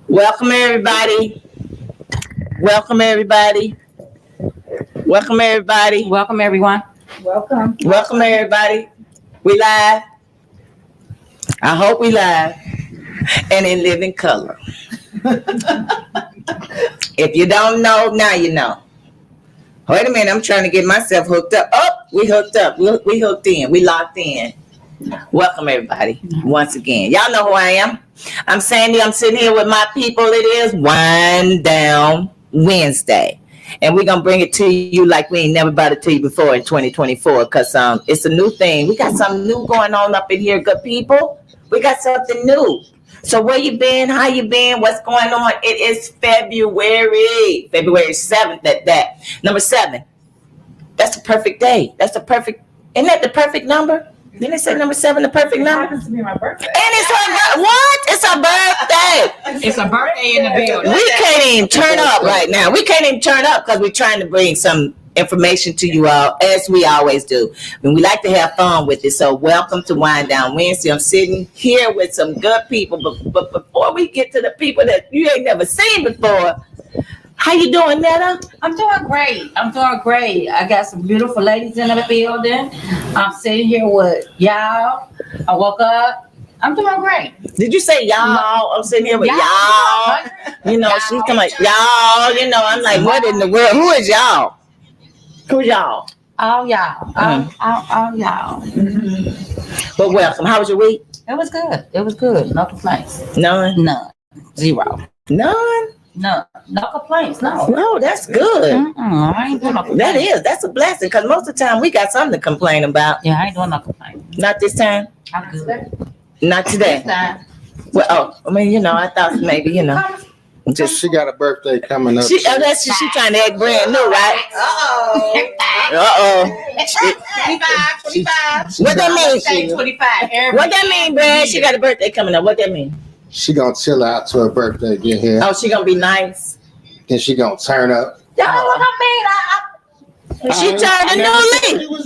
Welcome everybody. Welcome everybody. Welcome everybody. Welcome, everyone. Welcome. Welcome everybody. We live. I hope we live and in living color. If you don't know, now you know. Wait a minute, I'm trying to get myself hooked up. Oh, we hooked up. We hooked in. We locked in. Welcome everybody once again. Y'all know who I am. I'm Sandy. I'm sitting here with my people. It is Wind Down Wednesday. And we're going to bring it to you like we ain't never brought it to you before in 2024 because it's a new thing. We got something new going on up in here, good people. We got something new. So where you been? How you been? What's going on? It is February 7th at that. Number 7. That's the perfect day. Isn't that the perfect number? Didn't they say number 7, the perfect number? It happens to be my birthday. And it's her, what? It's her birthday. It's a birthday in the building. We can't even turn up right now. We can't even turn up because we're trying to bring some information to you all, as we always do. And we like to have fun with it. So welcome to Wind Down Wednesday. I'm sitting here with some good people. But before we get to the people that you ain't never seen before, how you doing, Netta? I'm doing great. I got some beautiful ladies in the building. I'm sitting here with y'all. I woke up. I'm doing great. Did you say y'all? I'm sitting here with y'all. You know, she's coming like, y'all. You know, I'm like, what in the world? Who is y'all? Who's y'all? All y'all. All y'all. But welcome. How was your week? It was good. No complaints. None. Zero. None? No complaints. No. No, that's good. I ain't doing no complaints. That's a blessing because most of the time we got something to complain about. Yeah, I ain't doing no complaints. Not this time. I'm good. Not today. This time. Well, I mean, I thought maybe, just She got a birthday coming up. she trying to act brand new, right? Uh-oh. 25. What that mean? 25. What that mean, Brad? She got a birthday coming up. What that mean? She gonna chill out to her birthday, get here. Oh, she gonna be nice. Then she gonna turn up. Y'all know what I mean? She turned a new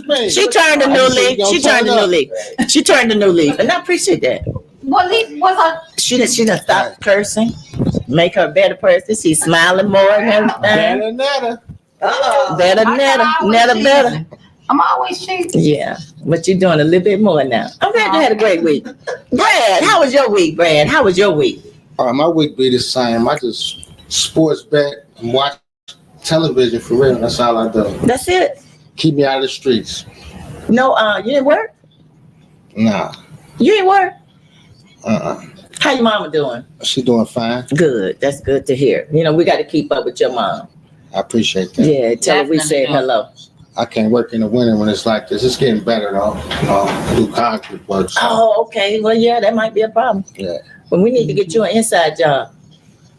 leaf. She turned a new leaf. She turned a new leaf. And I appreciate that. What leaf was her? She done stopped cursing, make her a better person. She's smiling more and everything. Better Netta. Better. I'm always cheating. Yeah, but you're doing a little bit more now. I'm glad you had a great week. Brad, how was your week, Brad? How was your week? My week be the same. I just sports bet and watch television for real. That's all I do. That's it? Keep me out of the streets. No, you didn't work? Nah. You didn't work? Uh-uh. How your mama doing? She doing fine. Good. That's good to hear. We got to keep up with your mom. I appreciate that. Yeah, tell her we said hello. I can't work in the winter when it's like this. It's getting better though. I do concrete work. So. Oh, okay. Well, yeah, that might be a problem. Yeah. But we need to get you an inside job.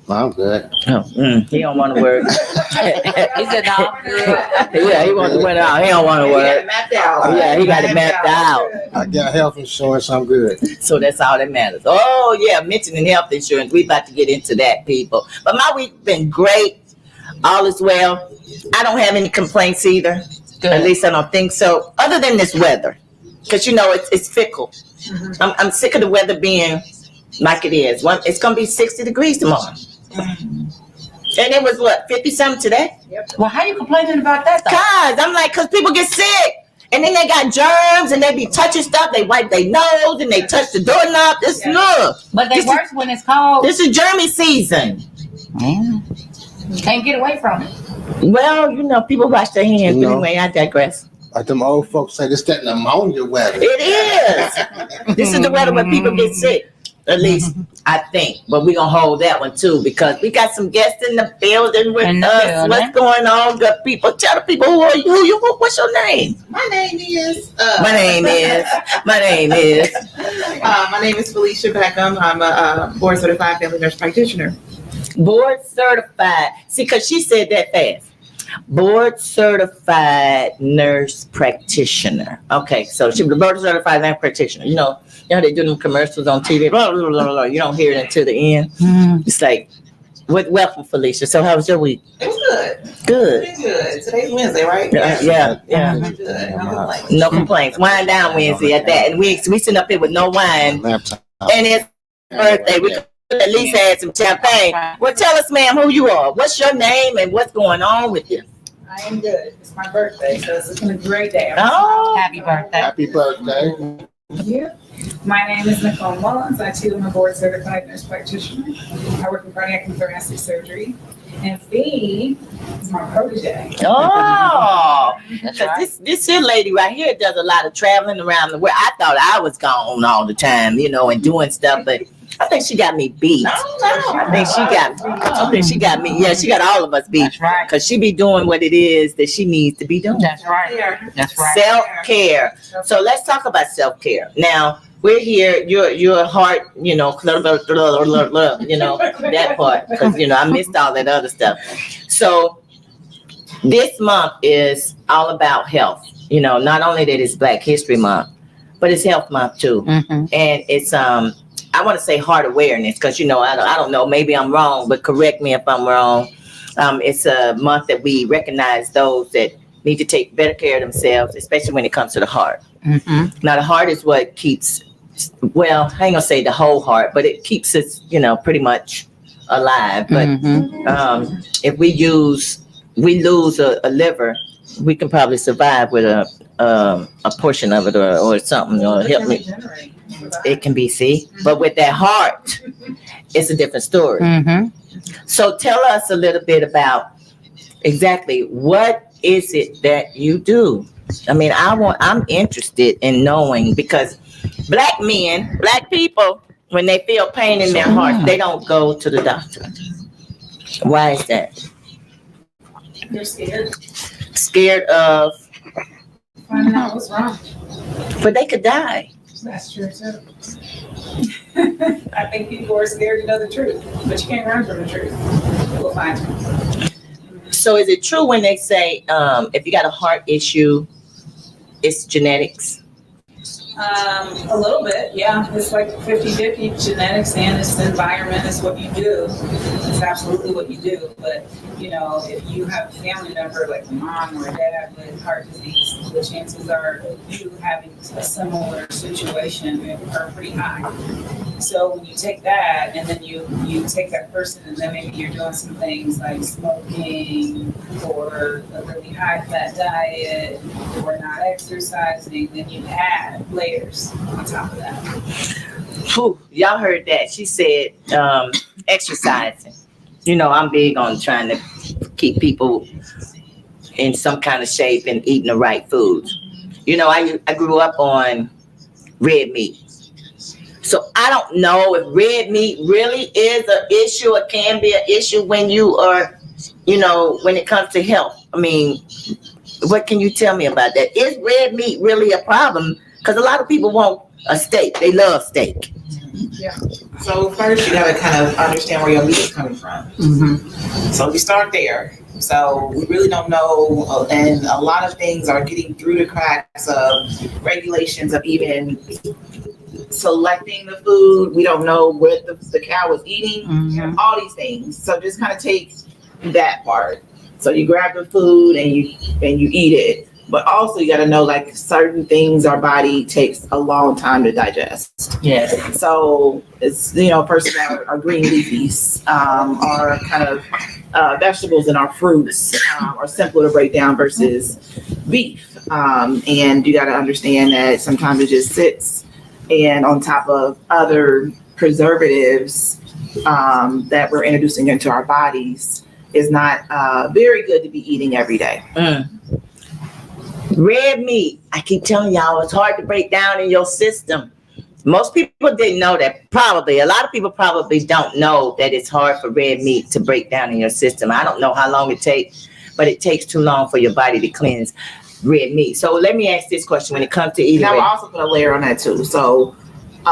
I'm good. Oh, he don't want to work. He said, no, I'm good. Yeah, he wants to work out. He don't want to work. Mapped out. Yeah, he got it mapped out. I got health insurance. I'm good. So that's all that matters. Oh, yeah, mentioning health insurance. We about to get into that, people. But my week's been great. All is well. I don't have any complaints either. Good. At least I don't think so. Other than this weather. Because, it's fickle. I'm sick of the weather being like it is. It's going to be 60 degrees tomorrow. And it was 50-something today? Well, how you complaining about that, though? Because people get sick. And then they got germs and they be touching stuff. They wipe their nose and they touch the doorknob. But they worse when it's cold. This is germy season. Yeah. Can't get away from it. Well, people wash their hands. But anyway, I digress. Like them old folks say, this that pneumonia weather. It is. This is the weather where people get sick. At least I think. But we're going to hold that one too because we got some guests in the building with us. What's going on, good people? Tell the people who are you. What's your name? My name is. My name is Felicia Beckham. I'm a board certified family nurse practitioner. Board certified. See, because she said that fast. Board certified nurse practitioner. Okay, so she was a board certified nurse practitioner. They do them commercials on TV. Blah, blah, blah, blah. You don't hear it until the end. It's like, welcome, Felicia. So how was your week? It was good. Good. Pretty good. Today's Wednesday, right? Yeah. Pretty good. No complaints. No complaints. Wine down Wednesday at that. And we sitting up here with no wine. Laptop. And it's birthday. We at least had some champagne. Well, tell us, ma'am, who you are. What's your name and what's going on with you? I am good. It's my birthday, so it's been a great day. Oh, Happy birthday. Happy birthday. Yeah. My name is Nicole Mullins. I too am a board certified nurse practitioner. I work in cardiac and thoracic surgery. And Fee is my protege. oh. That's 'Cause right. this here lady right here does a lot of traveling around the world. I thought I was gone all the time, and doing stuff, but I think she got me beat. I think she got me. Yeah, she got all of us beat. That's right. Cause she be doing what it is that she needs to be doing. That's right. That's right. Self-care. So let's talk about self-care. Now, we're here, your heart, that part. Cause I missed all that other stuff. So this month is all about health. Not only that it's Black History Month, but it's Health Month too. Mm-hmm. And it's I want to say heart awareness because I don't know, maybe I'm wrong, but correct me if I'm wrong. It's a month that we recognize those that need to take better care of themselves, especially when it comes to the heart. Mm-hmm. Now the heart is what keeps, well, I ain't gonna say the whole heart, but it keeps us, pretty much alive. But Mm-hmm. if we lose a liver, we can probably survive with a portion of it or something, or help me. It can be, see, but with that heart, it's a different story. Mm-hmm. So tell us a little bit about exactly what is it that you do? I mean, I'm interested in knowing because Black men, Black people, when they feel pain in their heart, they don't go to the doctor. Why is that? They're scared. Scared of, Finding out what's wrong. but they could die. That's true too. I think people are scared to know the truth, but you can't run from the truth. We'll find you. So is it true when they say if you got a heart issue, it's genetics? A little bit, yeah. It's like 50-50 genetics and it's the environment, it's what you do. It's absolutely what you do. But, if you have a family member like a mom or a dad with heart disease, the chances are you having a similar situation are pretty high. So when you take that and then you take that person and then maybe you're doing some things like smoking or a really high fat diet or not exercising, then you add layers on top of that. Whew, y'all heard that. She said exercising. I'm big on trying to keep people in some kind of shape and eating the right foods. I grew up on red meat. So I don't know if red meat really is an issue or can be an issue when you are, when it comes to health. I mean, what can you tell me about that? Is red meat really a problem? Because a lot of people want a steak. They love steak. So first you gotta kind of understand where your meat is coming from. Mm-hmm. So we start there. So we really don't know, and a lot of things are getting through the cracks of regulations of even selecting the food. We don't know what the cow is eating, Mm-hmm. all these things. So just kind of take that part. So you grab the food and you eat it. But also you got to know like certain things our body takes a long time to digest. Yes. So it's, persons that are green leafies, are kind of vegetables and our fruits are simpler to break down versus beef. And you got to understand that sometimes it just sits and on top of other preservatives that we're introducing into our bodies is not very good to be eating every day. Red meat, I keep telling y'all, it's hard to break down in your system. Most people didn't know that. Probably, a lot of people probably don't know that it's hard for red meat to break down in your system. I don't know how long it takes, but it takes too long for your body to cleanse red meat. So let me ask this question when it comes to eating Now red we'll also put a layer on that too. So a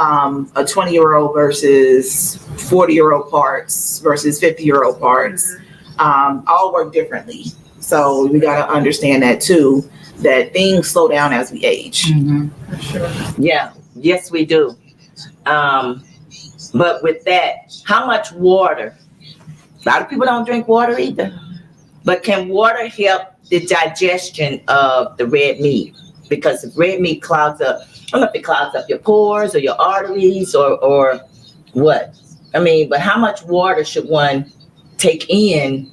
20-year-old versus 40-year-old parts versus 50-year-old parts all work differently. So we got to understand that too, that things slow down as we age. Mm-hmm. Yeah, yes, we do. But with that, how much water? A lot of people don't drink water either. But can water help the digestion of the red meat? Because if red meat clogs up, I don't know if it clogs up your pores or your arteries or what. I mean, but how much water should one take in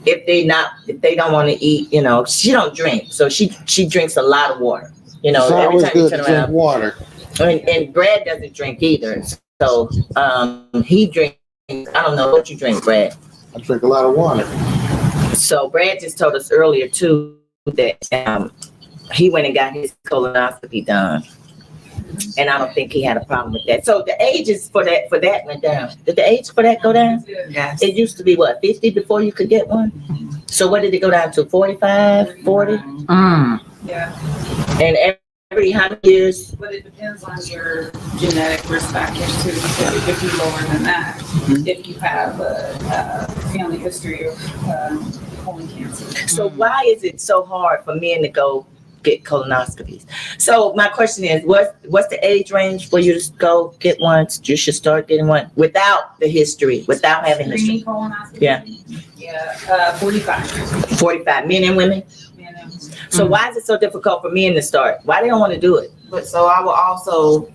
if they don't want to eat? You know, she don't drink, so she drinks a lot of water. You know, It's every always time you good turn to drink around. water. And Brad doesn't drink either. So he drinks. I don't know what you drink, Brad. I drink a lot of water. So Brad just told us earlier too that he went and got his colonoscopy done, and I don't think he had a problem with that. So the ages for that went down. Did the age for that go down? Yes. It used to be what, 50 before you could get one. So what did it go down to? 45, 40, Yeah, and every how many years? but it depends on your genetic risk factors too, because it could be lower than that if you have a family history of colon cancer. So why is it so hard for men to go get colonoscopies? So my question is, what's the age range for you to go get one? You should start getting one without the history, without having history. Screening colonoscopy? Yeah. Yeah, 45. 45, men and women. Men and- So why is it so difficult for men to start? Why they don't want to do it? But so I will also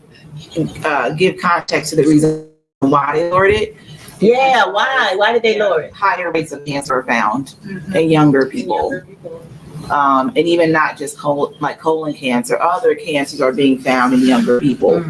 give context to the reason why they lowered it. Yeah, why? Why did they lower it? Higher rates of cancer are found Mhm. in younger And people. younger people. And even not just colon cancer, other cancers are being found in younger people.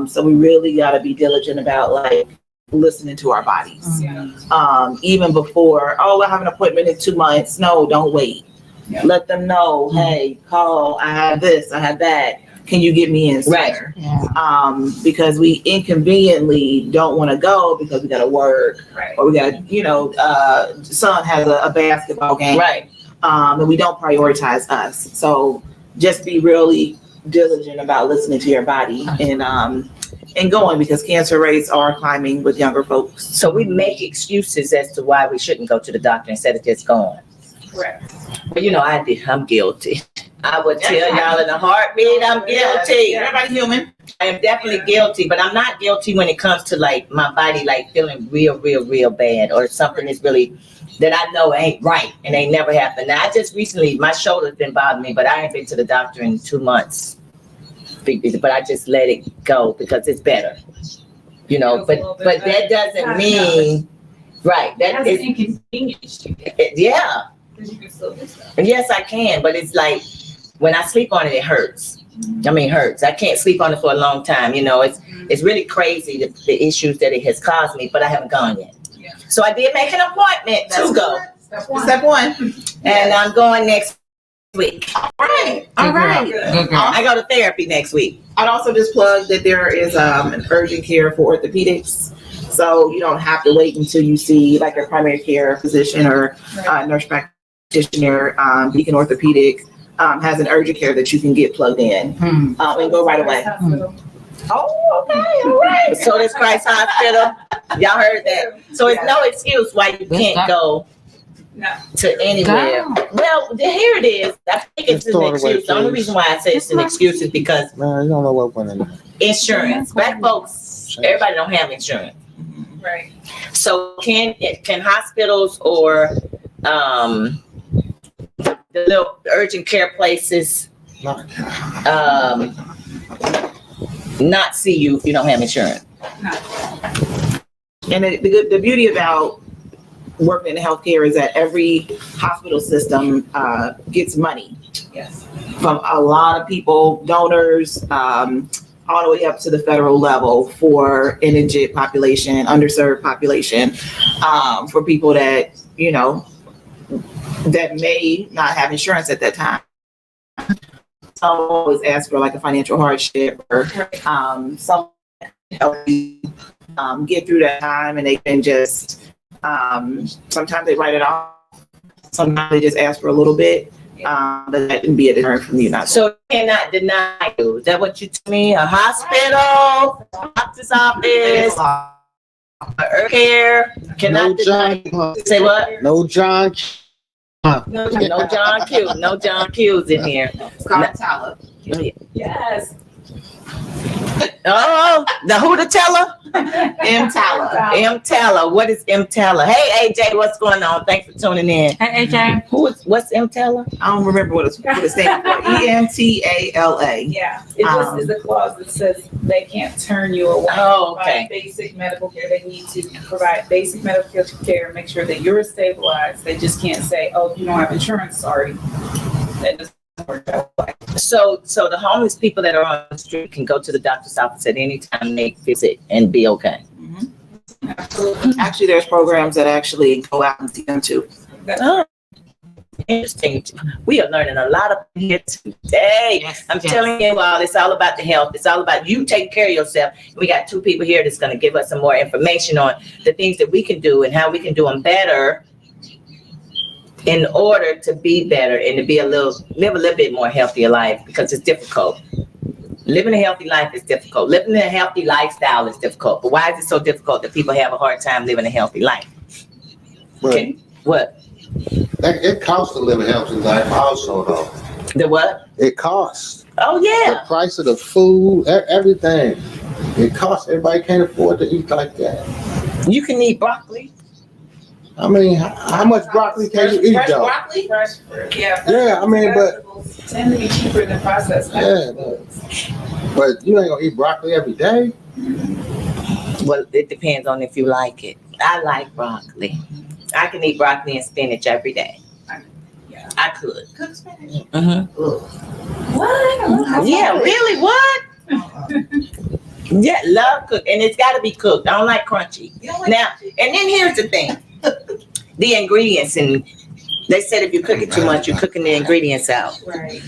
So we really got to be diligent about like listening to our bodies. Yeah. Even before, oh, I have an appointment in 2 months. No, don't wait. Yeah. Let them know, hey, call, I have this, I have that. Can you get me in sooner? Yeah. Because we inconveniently don't want to go because we got to work Right. or we got to, son has a basketball game. Right. And we don't prioritize us. So just be really diligent about listening to your body and going, because cancer rates are climbing with younger folks. So we make excuses as to why we shouldn't go to the doctor instead of just going. Correct. But you know, I'm guilty. I would tell y'all in a heartbeat, I'm guilty. Everybody human. I am definitely guilty, but I'm not guilty when it comes to like my body, like feeling real bad, or something is really that I know ain't right and ain't never happened. Now, I just recently, my shoulder's been bothering me, but I ain't been to the doctor in 2 months. But I just let it go because it's better, you know. But that doesn't mean, right? That That's is, inconvenience you get, yeah. because you can still do stuff. Yes, I can, but it's like when I sleep on it, it hurts. I mean, hurts. I can't sleep on it for a long time. You know, it's really crazy the issues that it has caused me, but I haven't gone yet. Yeah. So I did make an appointment to go, Step one. Step one. and I'm going next week. All right. Good All girl. right. Good girl. I go to therapy next week. I'd also just plug that there is an urgent care for orthopedics. So you don't have to wait until you see like a primary care physician or nurse practitioner. Beacon Orthopedic has an urgent care that you can get plugged in and go right away. Oh, okay. All right. So does Christ Hospital. Y'all heard that. So it's no excuse why you can't go No. to anywhere. Go. Well, here it is. I think it's Just an throw it away, excuse. The only please. reason why I say it's an excuse is because Man, you don't know what went in there. insurance. Black folks, everybody don't have insurance. Right. So can hospitals or the little urgent care places Not- not see you if you don't have insurance? And the beauty about working in healthcare is that every hospital system gets money Yes. from a lot of people, donors, all the way up to the federal level for indigent population, underserved population, for people that, that may not have insurance at that time. So I always ask for like a financial hardship or someone to help you get through that time, and they can just, sometimes they write it off, sometimes they just ask for a little bit. But that can be a deterrent from you not. So you cannot deny you. Is that what you tell me? A hospital, doctor's office, urgent care No cannot deny. John. Say what? No John. No John Q. No John Q's in here. It's called Tyler. Yes. Oh, the who to tell her? EMTALA. EMTALA. What is EMTALA? Hey, AJ, what's going on? Thanks for tuning in. Hey, AJ. What's EMTALA? I don't remember what it stands for. EMTALA. Yeah, it just is a clause that says they can't turn you away. Oh, from okay. Basic medical care. They need to provide basic medical care, make sure that you're stabilized. They just can't say, oh, you don't have insurance, sorry. That doesn't work that way. So the homeless people that are on the street can go to the doctor's office at any time they visit and be okay. Absolutely. Actually, there's programs that actually go out and see them too. Oh, interesting. We are learning a lot of here today. Yes, I'm yes. telling you all, it's all about the health. It's all about you taking care of yourself. We got two people here that's going to give us some more information on the things that we can do and how we can do them better in order to be better and to be live a little bit more healthier life, because it's difficult. Living a healthy life is difficult. Living a healthy lifestyle is difficult. But why is it so difficult that people have a hard time living a healthy life? But Okay. What? it costs to live a healthy life also, though. The what? It costs. Oh, The yeah. price of the food, everything. It costs. Everybody can't afford to eat like that. You can eat broccoli. I mean, how much broccoli can you eat, Fresh though? broccoli? Fresh fruit, yeah. Yeah, I mean, but Vegetables tend to be cheaper than processed Yeah, vegetables. but you ain't gonna eat broccoli every day. Well, it depends on if you like it. I like broccoli. I can eat broccoli and spinach every day. Yeah. I could. Cook spinach. Mm-hmm. What? Yeah, really? What? Yeah, love cook, and it's got to be cooked. I don't like crunchy. You don't like Now, and then here's the thing: the ingredients, and they said if you cook it too much, you're cooking the ingredients out. Right.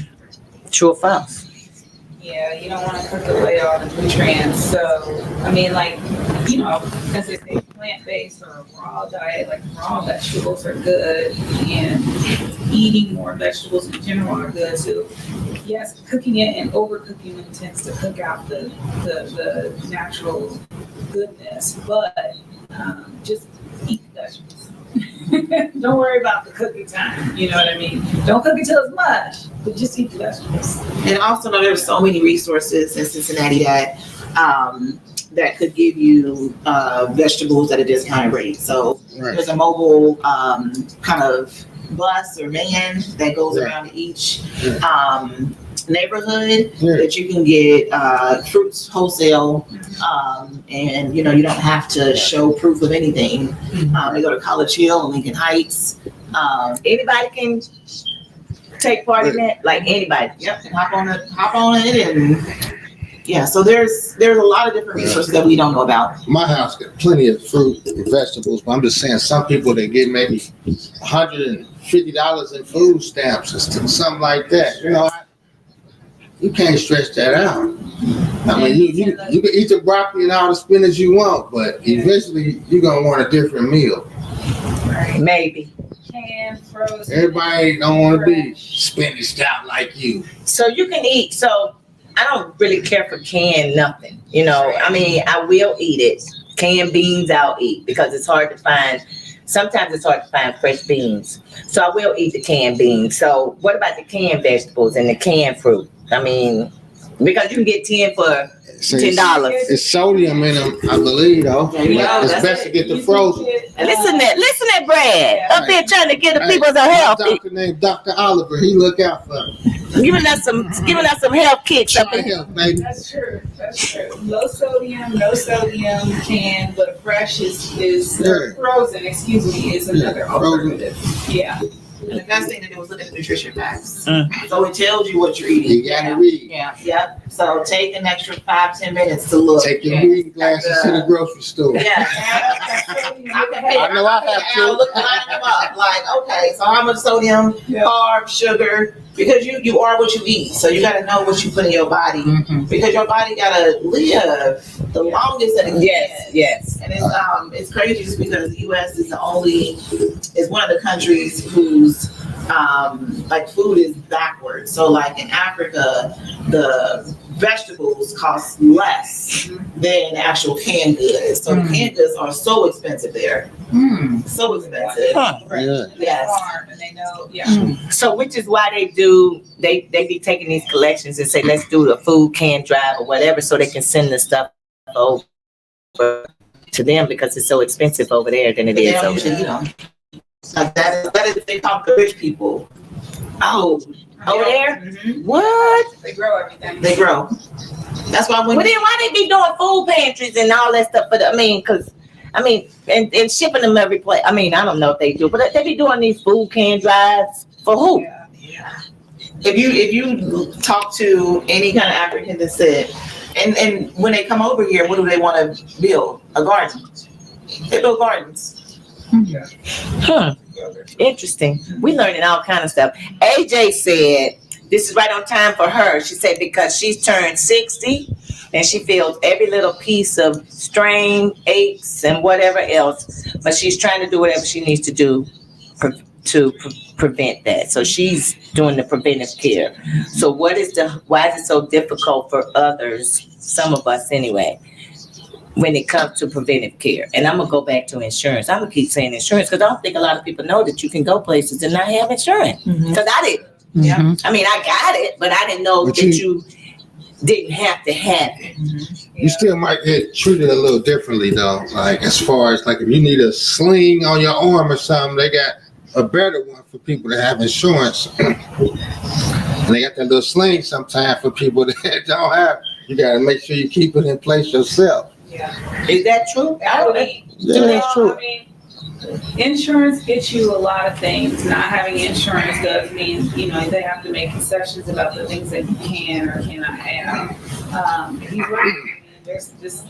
True or false? Yeah, you don't want to cook away all the nutrients. So, I mean, like, you know, because if they plant-based or a raw diet, like raw vegetables are good, and eating more vegetables in general are good too. Yes, cooking it and overcooking it tends to cook out the natural goodness, but just eat the vegetables. Don't worry about the cooking time. You know what I mean? Don't cook it till it's much, but just eat the vegetables. And also know there's so many resources in Cincinnati that that could give you vegetables at a discounted rate. So Right. there's a mobile kind of bus or van that goes Right. around each Yeah. neighborhood Yeah. that you can get fruits wholesale, and you know you don't have to show proof of anything. They go to College Hill and Lincoln Heights. Anybody can take part in that. Like anybody. Yep, and hop on it, and yeah. So there's a lot of different resources that we don't know about. My house got plenty of fruit and vegetables, but I'm just saying some people they get maybe $150 in food stamps or something like that. You know, you can't stretch that out. I mean, you can eat the broccoli and all the spinach you want, but eventually you're gonna want a different meal. Right. Maybe. Canned, frozen. Everybody don't want to be spinached out like you. So you can eat. So I don't really care for canned nothing. You know, I mean, I will eat it. Canned beans I'll eat because it's hard to find. Sometimes it's hard to find fresh beans. So I will eat the canned beans. So what about the canned vegetables and the canned fruit? I mean, because you can get 10 for $10. It's sodium in them, I believe, though. There you go. It's That's best to get the frozen. Listen at Brad Yeah. up there trying to get the Hey, people some my help. doctor named Dr. Oliver. He look out for me. Giving us some health kits up Try in help, baby. That's true. That's true. Low sodium, no sodium canned, but fresh is Yeah. frozen. Excuse me, is another Yeah, frozen. alternative. Yeah. And the best thing to do is look at the nutrition facts. Mm. So it tells you what you're eating. You gotta read. Yeah. Yep. So take an extra 5-10 minutes to look. Take your Yeah. reading glasses to the grocery store. Yeah. I know I have to. I'll look lining them up. Like, okay, so how much sodium, Yeah. carbs, sugar, because you are what you eat. So you got to know what you put in your body, because your body got to live the longest that it can. Yes. And it's crazy just because the U.S. is one of the countries whose like food is backwards. So like in Africa, the vegetables cost less than actual canned goods. So the canned goods are so expensive there. So expensive. Huh. Yeah. Yes. Farm, and they know, yeah. So which is why they be taking these collections and say, let's do the food can drive or whatever, so they can send the stuff over to them because it's so expensive over there than it They is don't over usually there. eat them. So that is they talk to rich people. Oh, over there? Mhm. What? They grow everything. They grow. That's why when Well, then why they be doing food pantries and all that stuff? But and shipping them every place. I mean, I don't know if they do, but they be doing these food can drives for who? Yeah. if you talk to any kind of African descent, and when they come over here, what do they want to build? A garden. They build gardens. Huh. Interesting. We learning all kind of stuff. AJ said this is right on time for her. She said because she's turned 60 and she feels every little piece of strain, aches, and whatever else, but she's trying to do whatever she needs to do to prevent that. So she's doing the preventive care. So why is it so difficult for others, some of us anyway, when it comes to preventive care? And I'm gonna go back to insurance. I'm gonna keep saying insurance because I don't think a lot of people know that you can go places and not have insurance. Because I didn't. Yeah. I mean, I got it, but I didn't know But that you didn't have to have it. You still might get treated a little differently though. Like as far as like if you need a sling on your arm or something, they got a better one for people that have insurance. And they got that little sling sometimes for people that don't have. You gotta make sure you keep it in place yourself. Yeah. Is that true? Yeah. I mean, insurance gets you a lot of things. Not having insurance does mean, they have to make concessions about the things that you can or cannot have. You're right. I mean, there's just,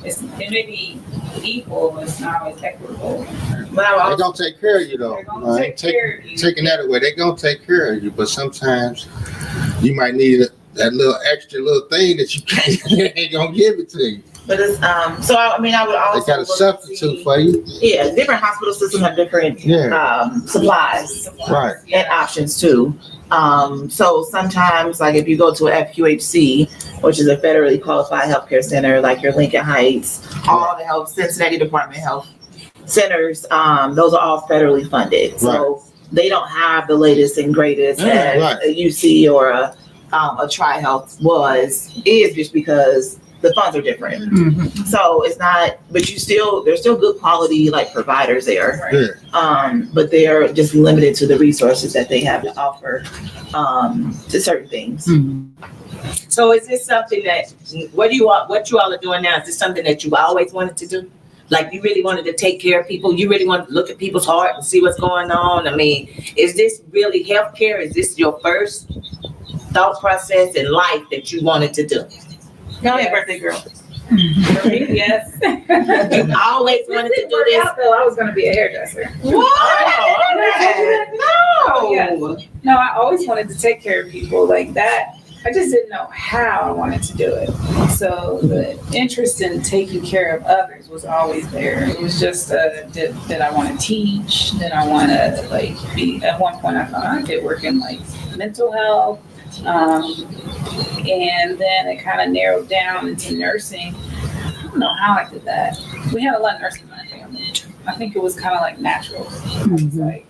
it may be equal, but it's not always equitable. But I They also, gonna take care of you though. They're gonna take care of you. Taking that away, they gonna take care of you. But sometimes you might need that little extra little thing that you can't. They ain't gonna give it to you. but it's so I would They also got a look to substitute see- for you. Yeah, different hospital systems have different Yeah. supplies Right. and options too. So sometimes, like if you go to a FQHC, which is a federally qualified healthcare center, like your Lincoln Heights, all the health, Cincinnati Department of Health centers, those are all federally funded. So they don't have the latest and greatest as Right. a UC or a TriHealth is just because the funds are different. So it's not, but there's still good quality like providers there. Yeah. But they're just limited to the resources that they have to offer to certain things. So is this something that what you all are doing now? Is this something that you've always wanted to do? Like you really wanted to take care of people? You really wanted to look at people's heart and see what's going on? I mean, is this really healthcare? Is this your first thought process in life that you wanted to do? Y'all ain't birthday girl. For me, yes. You always wanted to do this? Though I was going to be a hairdresser. No. No, I always wanted to take care of people like that. I just didn't know how I wanted to do it. So the interest in taking care of others was always there. It was just did I want to teach? Did I want to be? At one point, I thought I could work in mental health, and then it kind of narrowed down into nursing. I don't know how I did that. We had a lot of nurses in my family. I think it was kind of natural. I was like,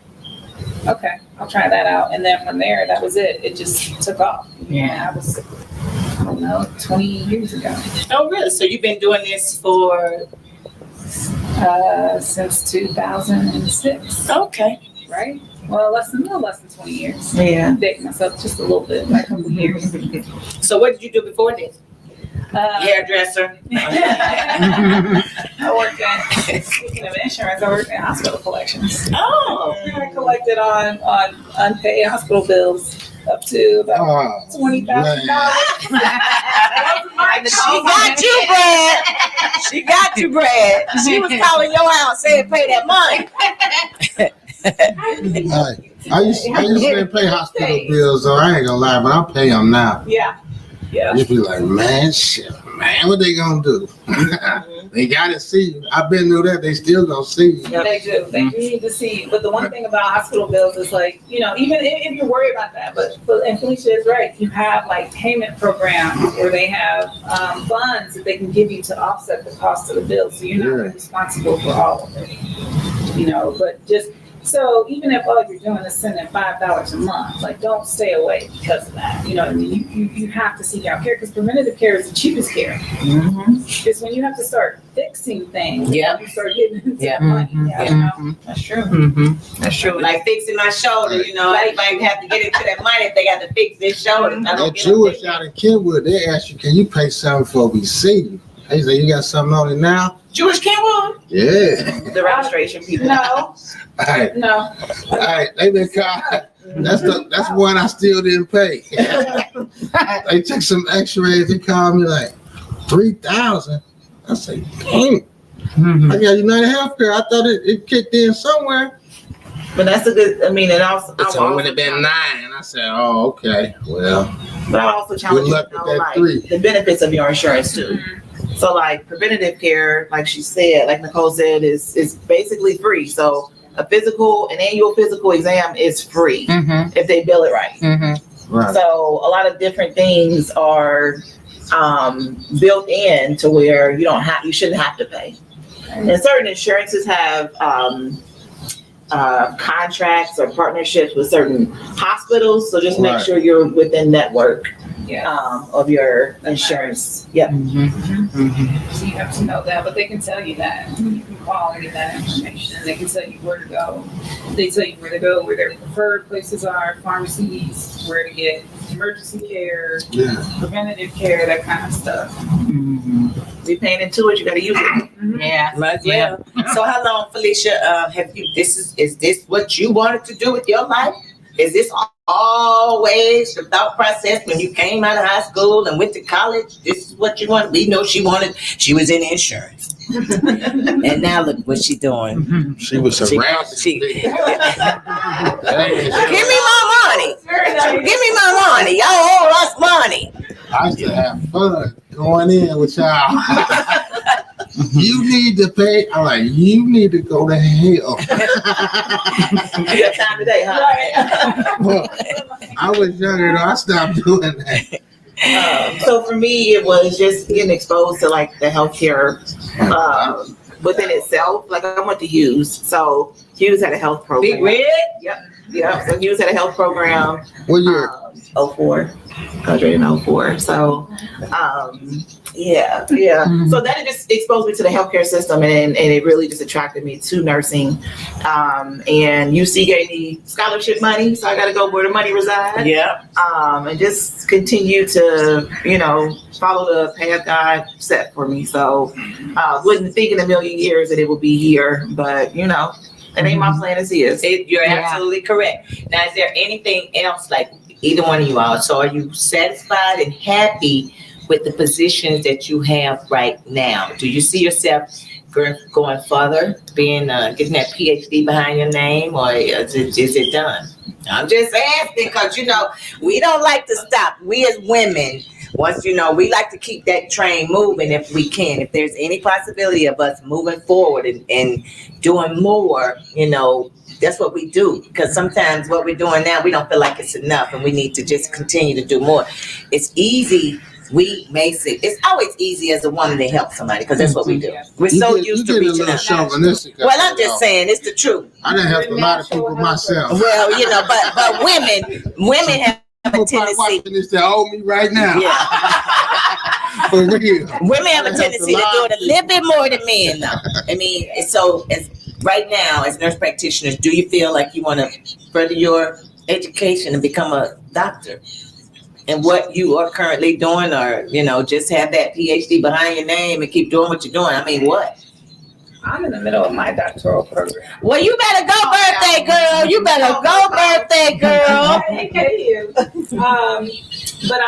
okay, I'll try that out. And then from there, that was it. It just took off. Yeah. I was, 20 years ago. Oh, really? So you've been doing this for? Since 2006, Okay. right? Well, less than 20 years. Yeah. I'm dating myself just a little bit, like a couple years. So what did you do before this? Hairdresser. I worked in, speaking of insurance, I worked in hospital collections. Oh. I collected on unpaid hospital bills up to about $20,000. She got you, Brad. She got you, Brad. She was calling your house saying pay that money. I used to pay hospital bills though. I ain't gonna lie, but I pay them now. Yeah. Yeah. You be like, man, shit, man, what they gonna do? They gotta see you. I've been through that. They still gonna see you. Yep. They do. They do need to see. But the one thing about hospital bills is like, you know, even if you're worried about that, but and Felicia is right. You have like payment programs where they have funds that they can give you to offset the cost of the bill, so you're not Yeah. responsible for all of it. You know, but just so even if all you're doing is sending $5 a month, like don't stay away because of that. You know what I mean? You have to seek out care because preventative care is the cheapest care. Mhm. It's when you have to start fixing things. Yeah. You start getting into Yeah. money. Mhm. Yeah, you know? That's true. Mhm. That's true. Like fixing my shoulder, you know, everybody have to get into that money if they got to fix their shoulder. I don't That get them Jewish fixed. out in Kenwood, they ask you, can you pay something before we see you? They say, you got something on it now? Jewish Kenwood. Yeah. The registration people. No, All right. no. All right. They been calling. That's one I still didn't pay. They took some x-rays. They called me like 3,000. I say, dang. I got United Healthcare. I thought it kicked in somewhere. But that's a good, I mean, and also, So it would have been 9. I said, oh, okay. Well, but I also challenge Good you luck to know, with that like, 3. the benefits of your insurance too. So like preventative care, like she said, like Nicole said, is basically free. So an annual physical exam is free Mm-hmm. if they bill it right. Mm-hmm. right. So a lot of different things are built in to where you shouldn't have to pay. And certain insurances have contracts or partnerships with certain hospitals. So just make Right. sure you're within network Yeah. of your insurance. Yep. So you have to know that, but they can tell you that. You can call and get that information. They can tell you where to go. They tell you where to go, where their preferred places are, pharmacies, where to get emergency care, Yeah. preventative care, that kind of stuff. Be paying into it, you gotta use it. Yeah. Right, yeah. So how long, Felicia, have you, is this what you wanted to do with your life? Is this always the thought process when you came out of high school and went to college? This is what you wanted? We know she was in insurance. And now look what she doing. She was surrounded. She- Hey, Give me my money. Very nice. Give me my money. Y'all owe us money. I used to have fun going in with y'all. You need to pay. I'm like, you need to go to hell. You got time today, huh? Right. Well, I was younger though. I stopped doing that. So for me, it was just getting exposed to like the healthcare within itself. Like I went to Hughes, so Hughes had a health program. Big Red? Yeah, so Hughes had a health program. What year? 04. Graduated in 04. So, yeah. Mhm. So that just exposed me to the healthcare system, and it really just attracted me to nursing. And UC gave me scholarship money, so I got to go where the money resides. Yeah. And just continue to, follow the path God set for me. So, wouldn't think in a million years that it would be here, but it ain't my plan as is. You're Yeah. absolutely correct. Now, is there anything else, like either one of you all? So are you satisfied and happy with the positions that you have right now? Do you see yourself going further, getting that PhD behind your name, or is it done? I'm just asking because, we don't like to stop. We as women, once we like to keep that train moving if we can. If there's any possibility of us moving forward and doing more, that's what we do. Because sometimes what we're doing now, we don't feel like it's enough and we need to just continue to do more. It's easy. We may say it's always easy as a woman to help somebody because that's what we do. We're so used to reaching out. Chauvinistic. Well, I'm just saying it's the truth. I done helped a lot of people myself. Well, but women have a People probably tendency. watching this that owe me right now. Yeah. For real. Women have a tendency to do it a little bit more than men, though. I mean, so as right now, as nurse practitioners, do you feel like you want to further your education and become a doctor? And what you are currently doing, or just have that PhD behind your name and keep doing what you're doing? I mean, what? I'm in the middle of my doctoral program. Well, you better go, birthday girl. You better go, birthday girl. But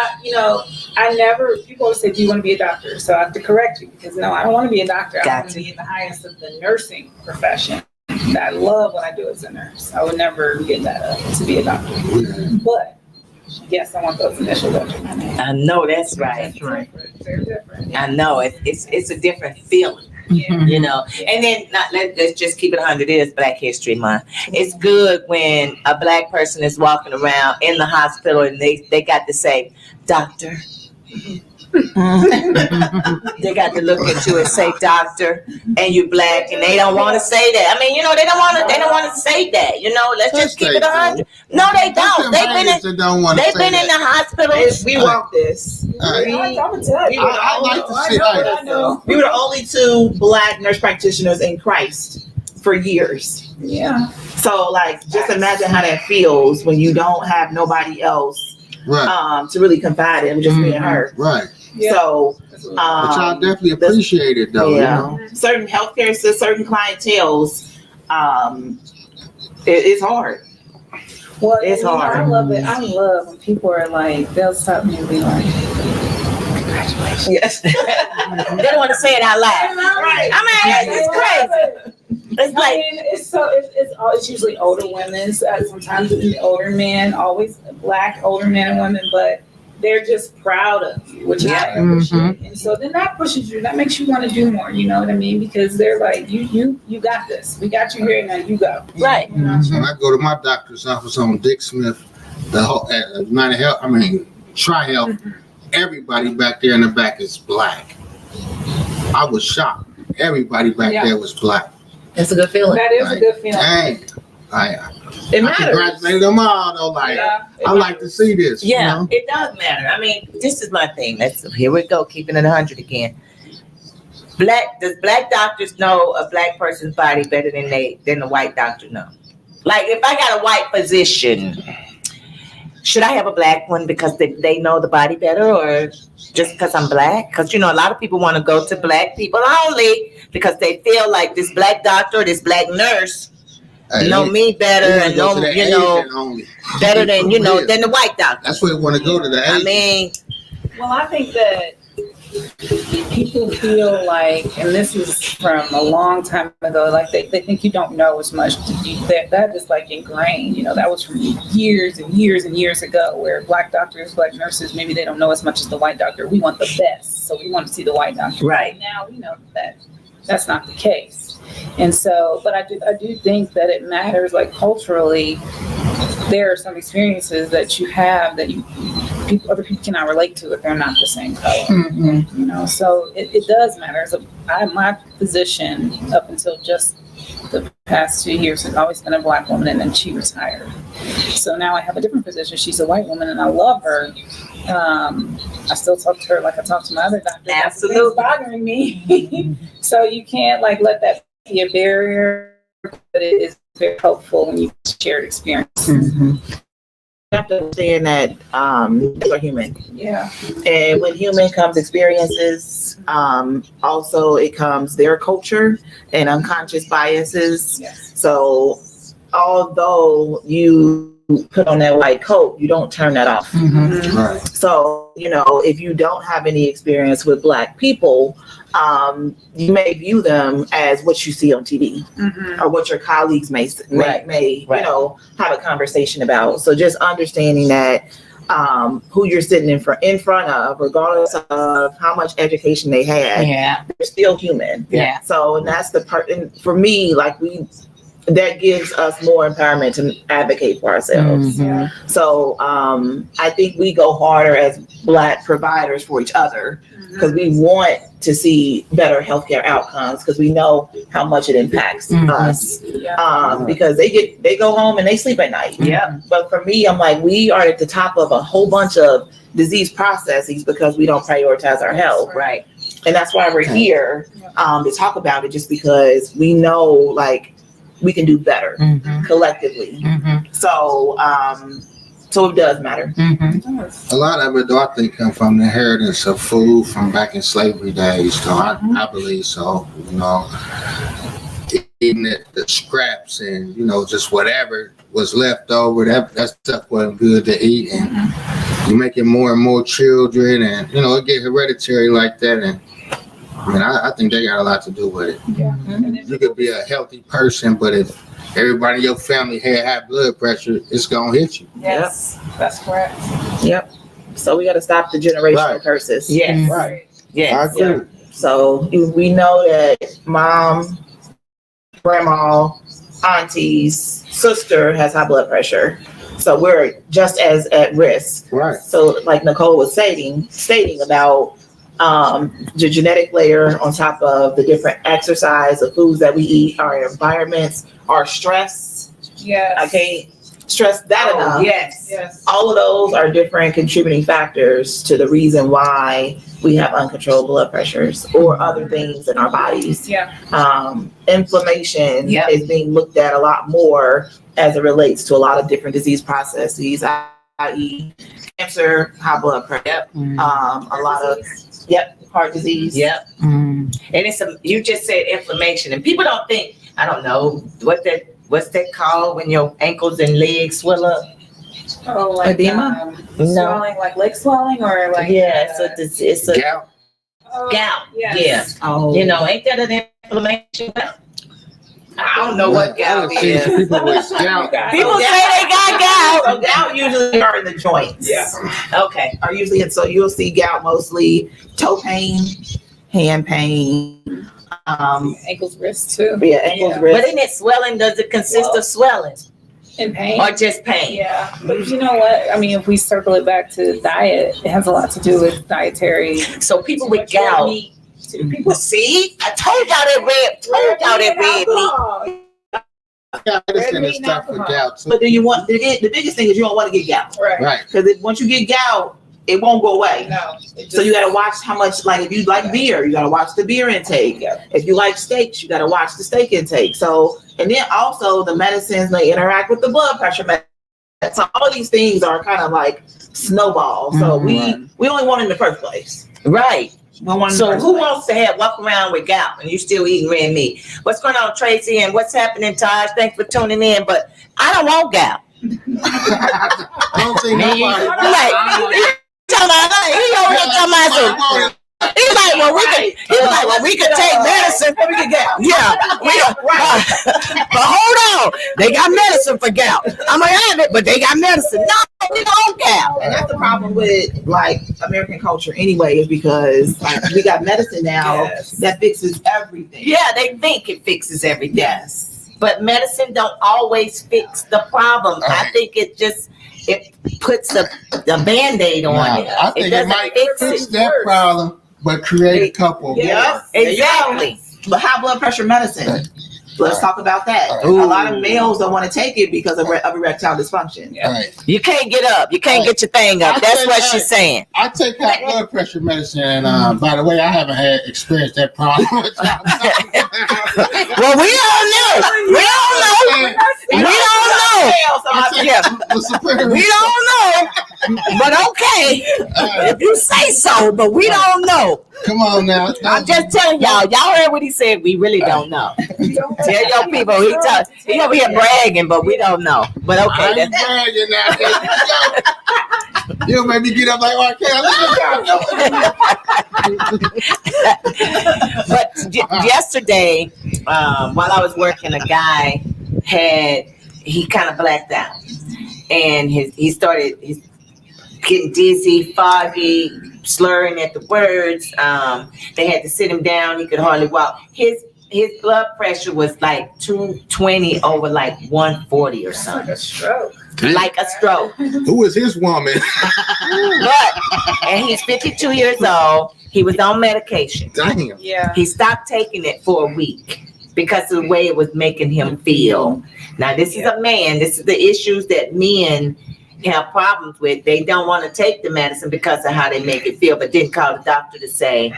I never, people always say, do you want to be a doctor? So I have to correct you because no, I don't want to be a doctor. I want to be in the highest of the nursing profession. I love what I do as a nurse. I would never get that up to be a doctor. But yes, I want those initials under my name. I know that's right. That's right. They're different. I know it's a different feeling, Yeah. you know. And then let's just keep it 100. It is Black History Month. It's good when a Black person is walking around in the hospital and they got to say, "Doctor." They got to look at you and say, "Doctor," and you Black, and they don't want to say that. I mean, you know, they don't want to say that. You know, let's just keep it 100. No, they don't. They've been in the hospital. We walk this. I'm gonna tell you. I like to see I know. We were the only 2 Black nurse practitioners in Christ for years. Yeah. So, like, just imagine how that feels when you don't have nobody else Right, to really confide in, just me and her. right. Yeah. So, But y'all definitely appreciate it though. yeah, You know? certain healthcare, certain clientels, it's hard. Well, It's you know, hard. I love it. I love when people are like, they'll stop me and be like, Yes. They don't want to say it out loud. Right. I mean, it's crazy. It's I like, mean, it's usually older women. Sometimes it's older men, always Black older men and women, but they're just proud of you, which I appreciate. And so then that pushes you, that makes you want to do more. You know what I mean? Because they're like, you got this. We got you here, now you go. right. You know? When I go to my doctor's office on Dick Smith, the whole United Health, Tri-Health, everybody back there in the back is Black. I was shocked. Everybody back there was Black. It's a good feeling. That is a good feeling. Dang. It I matters. congratulate them all though. Like, Yeah, I like to see this. you Yeah, know? it does matter. I mean, this is my thing. Here we go, keeping it 100 again. Does Black doctors know a Black person's body better than the white doctor know? Like, if I got a white physician, should I have a Black one because they know the body better, or just because I'm Black? Because, you know, a lot of people want to go to Black people only because they feel like this Black doctor, this Black nurse Hey, know me better they wanna and go know, to the you know, Asian only. better than, you know, than the white doctor. That's where they want to go to the I Asian. mean, Well, I think that people feel like, and this is from a long time ago, like they think you don't know as much. That is like ingrained, you know, that was from years and years and years ago, where Black doctors, Black nurses, maybe they don't know as much as the white doctor. We want the best, so we want to see the white doctor. Right. Now we know that that's not the case. And so, but I do think that it matters, like culturally, there are some experiences that you have that other people cannot relate to if they're not the same color. You know, so it does matter. So my position up until just the past 2 years has always been a Black woman, and then she retired. So now I have a different position. She's a white woman, and I love her. I still talk to her like I talk to my other doctor. Absolutely. It's bothering me. So you can't like let that be a barrier, but it is very helpful when you share experience. You have to understand that people are human. Yeah. And with human comes experiences. Also, it comes their culture and unconscious biases. Yes. So, although you put on that white coat, you don't turn that off. Right. So, you know, if you don't have any experience with Black people, you may view them as what you see on TV or what your colleagues may you know, have a conversation about. So just understanding that who you're sitting in front of, regardless of how much education they had, they're still human. Yeah. So, and that's the part. And for me, like that gives us more empowerment to advocate for ourselves. Yeah. So I think we go harder as Black providers for each other because we want to see better healthcare outcomes because we know how much it impacts us. Yeah. Because they go home and they sleep at night. Yeah. But for me, I'm like, we are at the top of a whole bunch of disease processes because we don't prioritize our health. right. And that's why we're here to talk about it, just because we know like we can do better collectively. So so it does matter. A lot of it, though, I think, come from the inheritance of food from back in slavery days. So I believe so. You know, eating the scraps and, you know, just whatever was left over. That stuff wasn't good to eat, and you making more and more children, and you know, it get hereditary like that. And And I think they got a lot to do with it. And if You could be a healthy person, but if everybody in your family had high blood pressure, it's gonna hit you. Yes, that's correct. Yep. So we got to stop the generational Right. curses. Yes. Right. Yes. I agree. So we know that mom, grandma, auntie's sister has high blood pressure. So we're just as at risk. Right. So like Nicole was stating about the genetic layer on top of the different exercise, the foods that we eat, our environments, our stress. Yes. I can't stress that Oh, enough. yes. Yes. All of those are different contributing factors to the reason why we have uncontrolled blood pressures or other things in our bodies. Yeah. Inflammation Yep. is being looked at a lot more as it relates to a lot of different disease processes, i.e. cancer, high blood pressure, Yep. a lot of, heart disease. Yep. And it's you just said inflammation, and people don't think, I don't know what's that called when your ankles and legs swell up? Oh, like Edema? swelling, like leg swelling, or like Yeah, it's a Gout. oh, gout. yes. Yeah. Oh. You know, ain't that an inflammation? I don't know what gout I've seen is. some people with gout. People say they got gout. So gout usually are in the joints. Yeah. Okay. Are usually, so you'll see gout mostly toe pain, hand pain, Ankles, wrists too. yeah, ankles, Yeah. But wrists. isn't it swelling? Does it consist of swelling And pain. or just pain? Yeah, but you know what? I mean, if we circle it back to diet, it has a lot to do with dietary. So people too with much red gout. meat. People See, I told y'all that red meat. Got medicine and stuff for gout too. But do you want, the biggest thing is you don't want to get gout. Right. Right. Because once you get gout, it won't go away. No. So you gotta watch how much, like if you like beer, you gotta watch the beer intake. Yeah. If you like steaks, you gotta watch the steak intake. So, and then also the medicines may interact with the blood pressure medicine. So all these things are kind of like snowballs. So Right. we only want it in the first place. Right. We want it in the So first who place. wants to walk around with gout and you still eating red meat? What's going on, Tracy? And what's happening, Taj? Thanks for tuning in. But I don't want gout. I don't think nobody. Like, he over there talking about some. He's like, well, we could take medicine. We get gout. Yeah, but hold on, they got medicine for gout. I'm gonna have it, but they got medicine. No, we don't gout. And that's the problem with like American culture anyway, is because like we got medicine now Yes. that fixes everything. Yeah, they think it fixes everything. Yes. But medicine don't always fix the problem. I think it puts a Band-Aid on Nah, it. I think it doesn't might fix fix it. that problem, but create a couple Yes. more. Exactly. But high blood pressure medicine. Let's talk about that. Ooh. A lot of males don't want to take it because of erectile dysfunction. Right. You can't get up. You can't get your thing up. That's what she's saying. I take high blood pressure medicine, and by the way, I haven't had experienced that problem. Well, we don't know. We don't know. We don't know. Yeah, we don't know. But okay, if you say so, but we don't know. Come on now. I'm just telling y'all. Y'all heard what he said. We really don't know. Tell your people. He over here bragging, but we don't know. But I okay, ain't bragging now. Baby. You make me get up like, but yesterday, while I was working, a guy he kind of blacked out, and he started getting dizzy, foggy, slurring at the words. They had to sit him down. He could hardly walk. His blood pressure was like 220 over like 140 or Like something, a stroke. like a stroke. Who is his woman? And he's 52 years old. He was on medication. Damn. Yeah. He stopped taking it for a week because of the way it was making him feel. Now, this is a man. This is the issues that men have problems with. They don't want to take the medicine because of how they make it feel, but didn't call the doctor to say,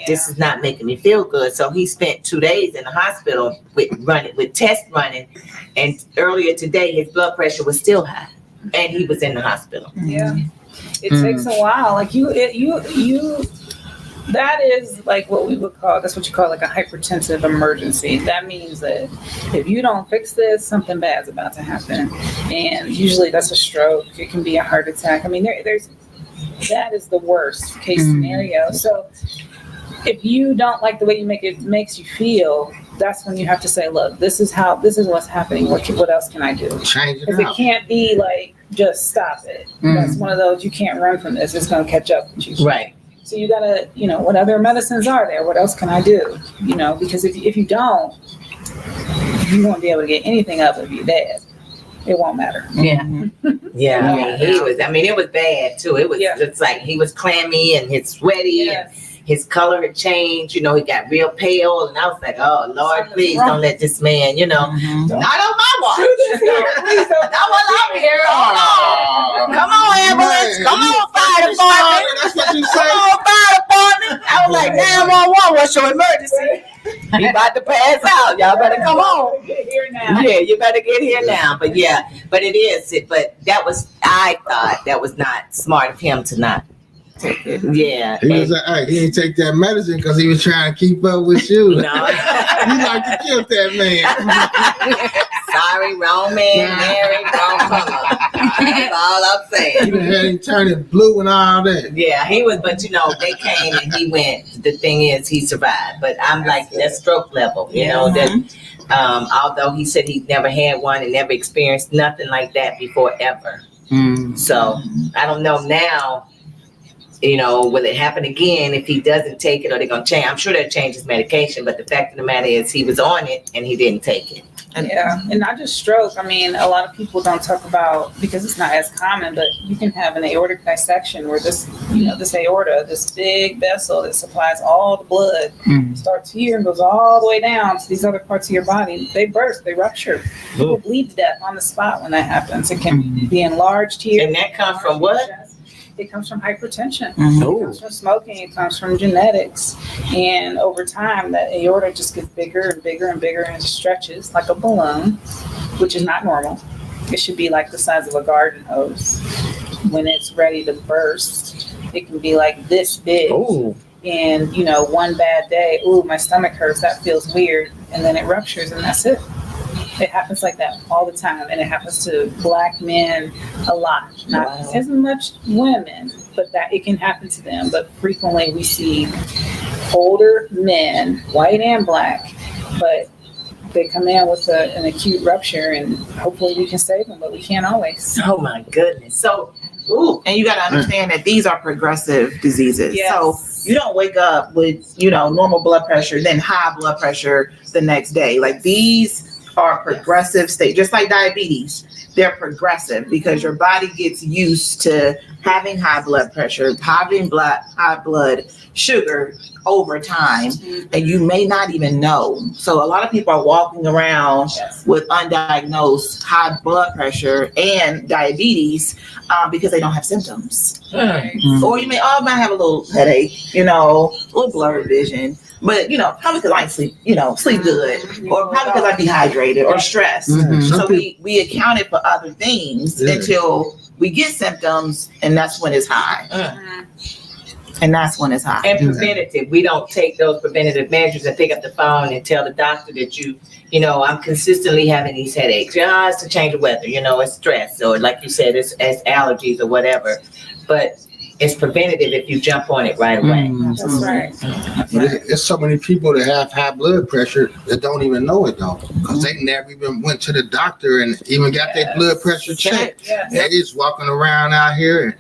this is not making me feel good. So he spent 2 days in the hospital with tests running. And earlier today, his blood pressure was still high and he was in the hospital. Yeah. It takes a while. Like that is like what we would call, that's what you call like a hypertensive emergency. That means that if you don't fix this, something bad's about to happen. And usually that's a stroke. It can be a heart attack. I mean, that is the worst case scenario. So if you don't like the way makes you feel, that's when you have to say, look, this is what's happening. What else can I do? Change it Because it out. can't be like, just stop it. That's one of those, you can't run from this. It's going to catch up with you. Right. So you gotta, what other medicines are there? What else can I do? Because if you don't, you won't be able to get anything up if you're dead. It won't matter. Yeah. Yeah. I mean, it was bad too. It was Yeah. just like he was clammy and his sweaty and his color had changed. He got real pale, and I was like, "Oh Lord, Something's please wrong. don't let this man, not on my watch. Please don't. Not while I'm here. Hold on. Come on, ambulance. Man, Come you on, fire fucking started. department. That's what you Come say. on, fire department. I was like, 911. What's your emergency? He about to pass out. Y'all better come on. Get here now. Yeah, you better get here now. But that was, I thought that was not smart of him to not take it. Yeah. He was like, hey, he didn't take that medicine because he was trying to keep up with you. No. You like to kill that man. Sorry, wrong man, married, wrong color. That's all I'm saying. You done had him turning blue and all that. Yeah, he was, but they came and he went. The thing is, he survived. But I'm like, that's stroke level, that, although he said he'd never had one and never experienced nothing like that before ever. So I don't know now, will it happen again if he doesn't take it, or they're going to change? I'm sure they'll change his medication, but the fact of the matter is he was on it and he didn't take it. Yeah, and not just stroke. I mean, a lot of people don't talk about, because it's not as common, but you can have an aortic dissection where this aorta, this big vessel that supplies all the blood, starts here and goes all the way down to these other parts of your body. They burst, they rupture. People bleed to death on the spot when that happens. It can be enlarged here. And that comes from what? It comes from hypertension. It Oh, comes from smoking. It comes from genetics. And over time, that aorta just gets bigger and bigger and bigger, and it stretches like a balloon, which is not normal. It should be like the size of a garden hose. When it's ready to burst, it can be like this big. oh, And, one bad day, ooh, my stomach hurts. That feels weird. And then it ruptures, and that's it. It happens like that all the time, and it happens to Black men a lot. Not Wow. as much women, but that it can happen to them. But frequently we see older men, white and Black, but they come in with an acute rupture, and hopefully we can save them, but we can't always. oh my goodness. So, ooh, And you got to understand that these are progressive diseases. Yes. So you don't wake up with, normal blood pressure, then high blood pressure the next day. Like these are progressive state, just like diabetes. They're progressive because your body gets used to having high blood pressure, having high blood sugar over time, and you may not even know. So a lot of people are walking around Yes. with undiagnosed high blood pressure and diabetes because they don't have symptoms. Or you may have a little headache, a little blurred vision. But, probably because I sleep good, or probably because I'm dehydrated or stressed. Mhm. So we accounted for other things Yeah. until we get symptoms, and that's when it's high. Mhm. And that's when it's high. and preventative. We don't take those preventative measures and pick up the phone and tell the doctor that I'm consistently having these headaches. Yeah, it's a change of weather. It's stress, or like you said, it's allergies or whatever. But it's preventative if you jump on it right away. That's right. But there's so many people that have high blood pressure that don't even know it though, because they never even went to the doctor and even got their blood pressure checked. Yes. They just walking around out here and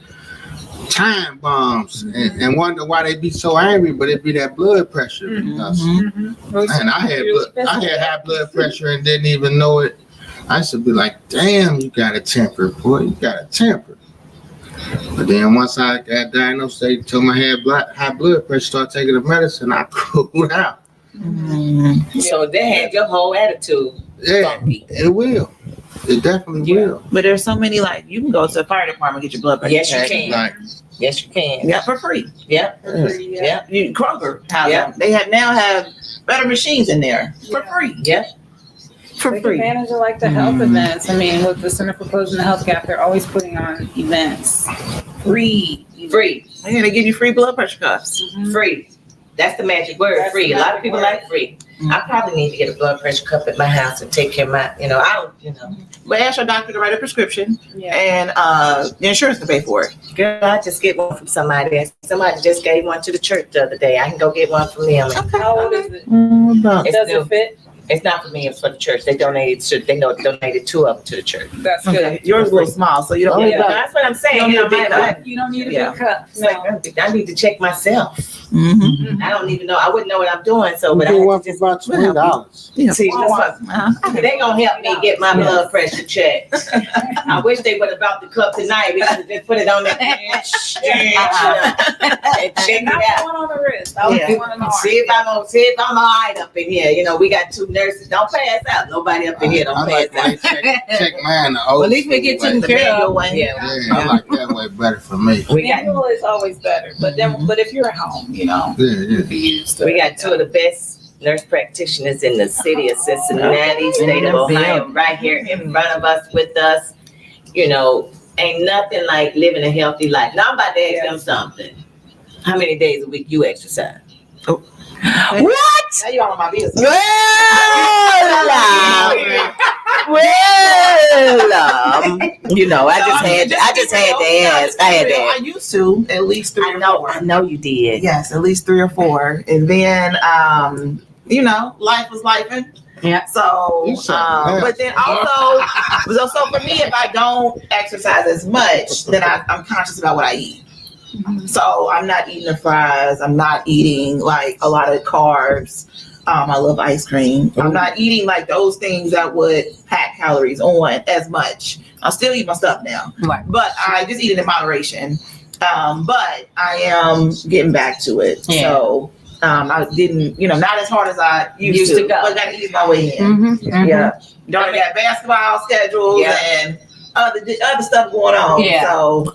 time bombs and wonder why they be so angry, but it be that blood pressure. Because, Mhm. man, I had high blood pressure and didn't even know it. I used to be like, damn, you got a temper, boy, you got a temper. But then once I got diagnosed, they told me I had high blood pressure, started taking the medicine, I cooled out. So they had your whole attitude Yeah, funky. it will. It definitely Yeah. will. But there's so many, like, you can go to the fire department, get your blood pressure Yes, you checked. can. Like, Yes, you can. Yeah, for free. Yep. Yeah. Yep. Kroger has Yeah. them. They now have better machines in there for Yeah. free. Yep. For Take free. advantage of like the health events. I mean, with the Center for Closing the Health Gap, they're always putting on events. Free. Free. Yeah, they give you free blood pressure cuffs. Mhm. Free. That's the magic word. That's Free. the A lot of magic people word. like free. I probably need to get a blood pressure cup at my house and take care of my, I don't. But ask your doctor to write a prescription Yeah. and the insurance to pay for it. Girl, I just get one from somebody else. Somebody just gave one to the church the other day. I can go get one from them. How old is it? It's Does new. it fit? It's not for me, it's for the church. They donated two of them to the church. That's Okay, good. yours is a little small, so you don't. Yeah. That's what I'm saying. You don't need a big cup. You don't need a Yeah. big cup. It's like, I need to check myself. Mm-hmm. I don't even know. I wouldn't know what I'm doing. So, but I Get have one to for just about $20. see. That's what, they gonna help me get my blood pressure checked. I wish they would have brought the cup tonight. We could have just put it on the bench and check And not it out. one on the wrist. I was Yeah. one on the arm. See if I'm all right up in here. We got 2 nurses. Don't pass out. Nobody up in here don't I like pass when out. they check mine the old Well, at least we get school taken way. care of. Yeah. Yeah. Yeah, I like that way better for me. We got Manual is always better, but then, but if you're at home, you Yeah, can use the. We got 2 of the best nurse practitioners in the city of Cincinnati, state of Ohio, right here in front of us with us. Ain't nothing like living a healthy life. Now I'm about to ask them something. How many days a week you exercise? Oh. What? Now you all on my business. I just had to ask. I used to at least 3 or 4. I know you did. Yes, at least 3 or 4, and then life was lifing. Yeah. So, You sound but then also, so for me, if I don't exercise as much, then I'm conscious about what I eat. So I'm not eating the fries. I'm not eating like a lot of carbs. I love ice cream. I'm not eating like those things that would pack calories on as much. I'll still eat my stuff now, Right. but I just eat it in moderation. But I am getting back to it. Yeah. So I didn't, not as hard as I used, Used to to go. but I got to ease my way in. Mm-hmm. Yeah. Daughter got basketball schedules Yeah. and other stuff going on. Yeah. So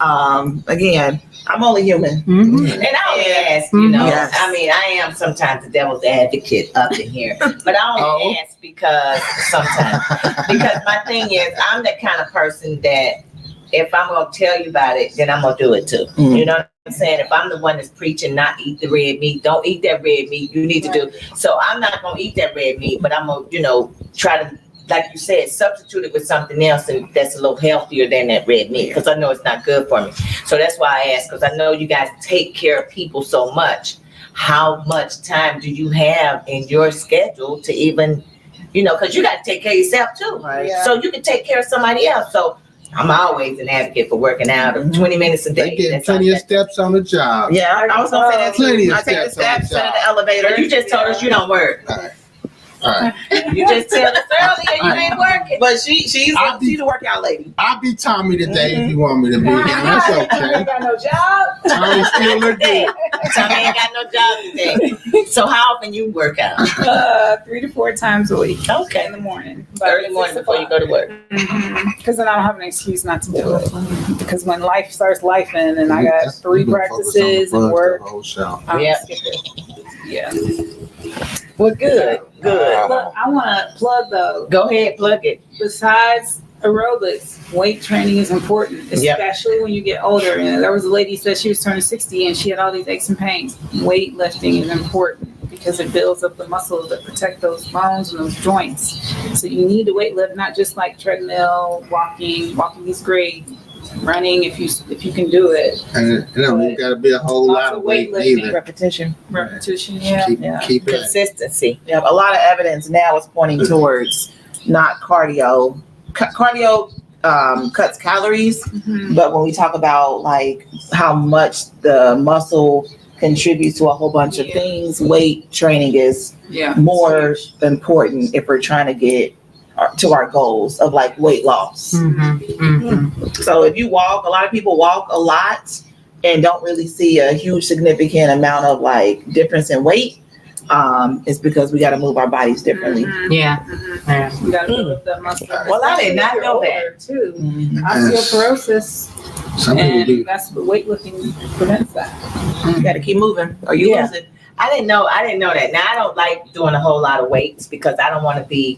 again, I'm only human. Mm-hmm. And I only Yeah. ask, Yes. I mean, I am sometimes the devil's advocate up in here, but I only ask because my thing is, I'm the kind of person that if I'm going to tell you about it, then I'm going to do it too. Mm. You know what I'm saying? If I'm the one that's preaching, not eat the red meat, don't eat that red meat. You need to do. So I'm not going to eat that red meat, but I'm going to, try to, like you said, substitute it with something else and that's a little healthier than that red meat because I know it's not good for me. So that's why I ask, because I know you guys take care of people so much. How much time do you have in your schedule to even, because you got to take care of yourself too. Right. Yeah. So you can take care of somebody else. So I'm always an advocate for working out of 20 minutes a day. They get That's plenty all of steps on the job. Yeah, I was gonna say that too. Plenty of I take the steps on the steps, sit in the job. elevator. But you just told us you don't work. All right. You just told us earlier you ain't working. But she's I'll be- the workout lady. I'll be Tommy today if you want me to be. And that's You okay. ain't got no job. Tommy still look good. Tommy ain't got no job today. So how often you work out? 3 to 4 times a week. Okay. In the morning. Early morning before you go to work. Because then I don't have an excuse not to do it. Because when life starts lifing and I got 3 You gonna focus on the practices and buzz work, the whole show. I'm Yep. skipping. Yeah. Well, good. Look, I want to plug though. Go ahead, plug it. Besides aerobics, weight training is important, Yep. especially when you get older. And there was a lady who said she was turning 60 and she had all these aches and pains. Weightlifting is important because it builds up the muscles that protect those bones and those joints. So you need to weight lift, not just like treadmill, walking. Walking is great. Running if you can do it. And you got to be a whole lot of weight weightlifting. either. Repetition. Repetition, yeah. Keep it. Consistency. Yeah, a lot of evidence now is pointing towards not cardio. Cardio cuts calories, Mhm. but when we talk about like how much the muscle contributes to a whole bunch of Yeah. things, weight training is Yeah. more important if we're trying to get to our goals of like weight loss. So if you walk, a lot of people walk a lot and don't really see a huge significant amount of like difference in weight. It's because we got to move our bodies differently. Mhm. Yeah. Mhm. Yeah. You gotta build up that muscle. Well, I did not Especially if know you're that. older, Too. Mhm. Osteoporosis, Some people and do. that's what weightlifting prevents that. You got to keep moving or you Yeah. lose it. I didn't know that. Now I don't like doing a whole lot of weights because I don't want to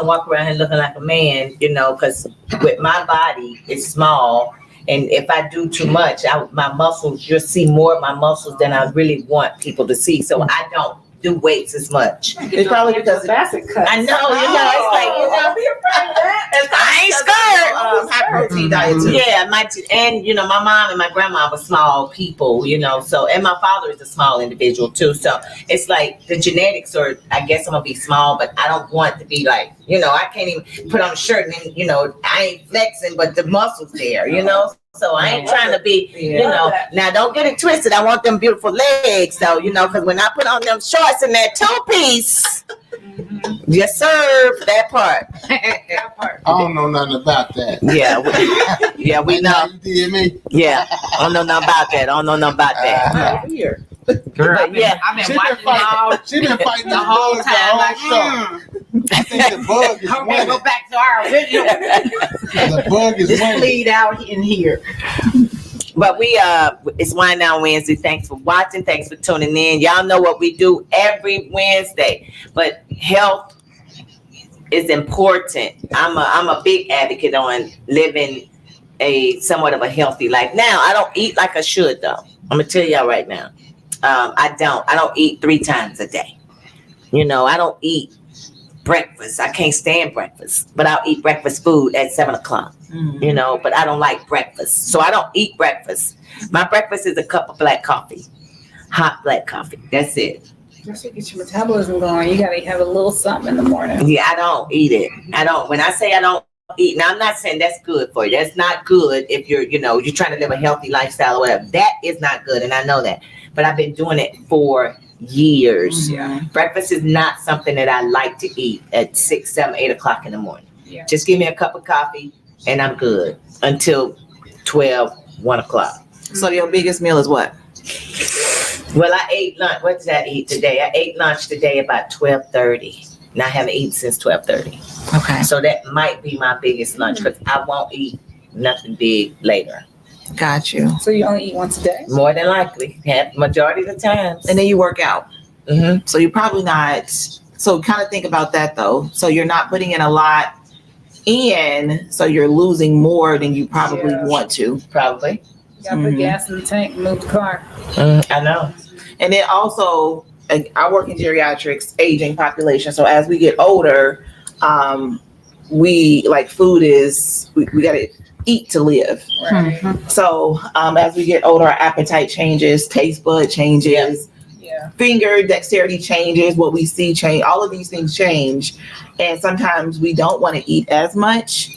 walk around here looking like a man, because with my body, it's small. And if I do too much, my muscles, you'll see more of my muscles than I really want people to see. So I don't do weights as much. It's probably because it- Basket cut. I know, it's like, Don't be afraid of that. I ain't scared. high protein diet too. Yeah, and my mom and my grandma were small people, so, and my father is a small individual too. So it's like the genetics are, I guess I'm gonna be small, but I don't want to be like, I can't even put on a shirt and then, I ain't flexing, but the muscles there, So I ain't trying to be, now don't get it twisted. I want them beautiful legs though, because when I put on them shorts and that two-piece, yes sir, for that part. I don't know nothing about that. Yeah, we know. You did me. Yeah, I don't know nothing about that. Here. Girl, But yeah, I've been She been watching them all fighting. She been fighting the whole whole time. Like, show. I think the bug is okay, winning. go back to our original. The bug is Just winning. bleed out in here. but it's Wine Down Wednesday. Thanks for watching. Thanks for tuning in. Y'all know what we do every Wednesday. But health is important. I'm a big advocate on living a somewhat of a healthy life. Now, I don't eat like I should though. I'm gonna tell y'all right now. I don't eat 3 times a day. I don't eat breakfast. I can't stand breakfast, but I'll eat breakfast food at 7:00. But I don't like breakfast. So I don't eat breakfast. My breakfast is a cup of black coffee, hot black coffee. That's it. Just to get your metabolism going, you gotta have a little something in the morning. Yeah, I don't eat it. When I say I don't eat, now I'm not saying that's good for you. That's not good if you're trying to live a healthy lifestyle or whatever. That is not good. And I know that, but I've been doing it for years. Yeah. Breakfast is not something that I like to eat at 6, 7, 8 o'clock in the morning. Yeah. Just give me a cup of coffee and I'm good until 12, 1 o'clock. So your biggest meal is what? Well, I ate lunch. What did I eat today? I ate lunch today about 12:30. And I haven't eaten since 12:30. Okay. So that might be my biggest lunch because I won't eat nothing big later. Got you. So you only eat once a day? More than likely, majority of the times. And then you work out. Mm-hmm. So you're probably not. So kind of think about that though. So you're not putting in a lot in, so you're losing more than you probably Yeah. want to. Probably. You gotta put gas in the tank and move the car. I know. And then also, I work in geriatrics, aging population. So as we get older, we like food is we gotta eat to live. Right. So as we get older, our appetite changes, taste bud changes, Yeah. finger dexterity changes, what we see change. All of these things change, and sometimes we don't want to eat as much.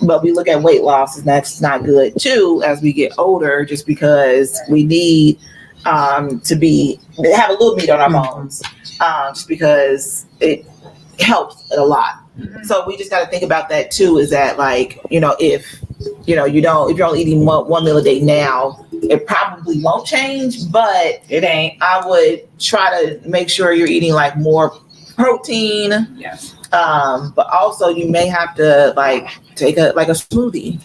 But we look at weight loss, and that's not good too as we get older, just because we need to have a little meat on our bones, just because it helps a lot. So we just got to think about that too. Is that like if you're only eating one meal a day now, it probably won't change, but It ain't. I would try to make sure you're eating like more protein. Yes. But also you may have to like take a smoothie